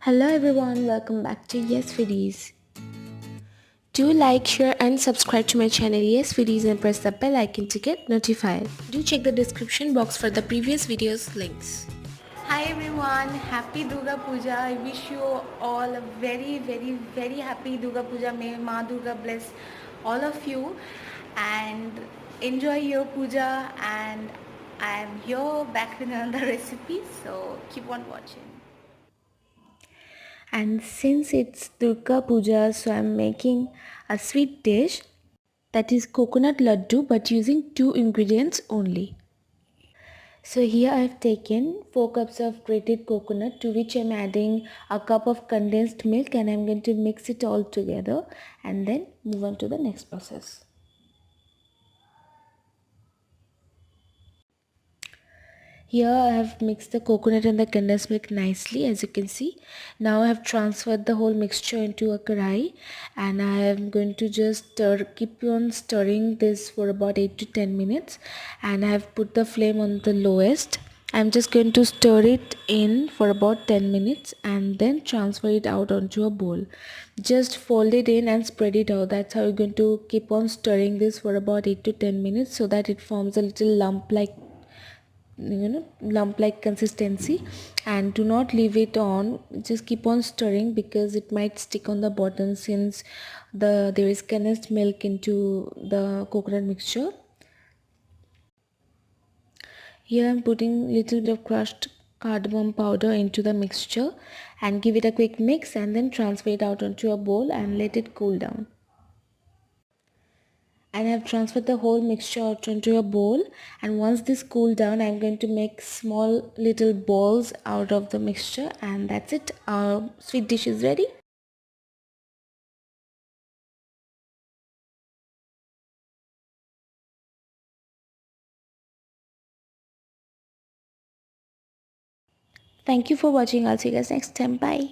Hello everyone, welcome back to Foodies. Do like, share and subscribe to my channel Foodies and press the bell icon to get notified. Do check the description box for the previous videos links. Hi everyone, happy Durga Puja. I wish you all a very happy Durga Puja. May Ma Durga bless all of you and enjoy your puja, and I am here back with another recipe, so keep on watching. And since it's Durga Puja, so I'm making a sweet dish that is coconut laddu but using two ingredients only. So here I've taken 4 cups of grated coconut, to which I'm adding a cup of condensed milk, and I'm going to mix it all together and then move on to the next process. Here I have mixed the coconut and the condensed milk nicely, as you can see. Now I have transferred the whole mixture into a karai, and I am going to just keep on stirring this for about 8 to 10 minutes, and I have put the flame on the lowest. I'm just going to stir it in for about 10 minutes and then transfer it out onto a bowl. Just fold it in and spread it out. That's how you're going to keep on stirring this for about 8 to 10 minutes, so that it forms a little lump like lump like consistency. And do not leave it on, just keep on stirring because it might stick on the bottom, since there is condensed milk into the coconut mixture. Here I'm putting little bit of crushed cardamom powder into the mixture and give it a quick mix, and then transfer it out onto a bowl and let it cool down. And I have transferred the whole mixture out into a bowl, and once this cool down, I'm going to make small little balls out of the mixture, and that's it. Our sweet dish is ready. Thank you for watching. I'll see you guys next time. Bye.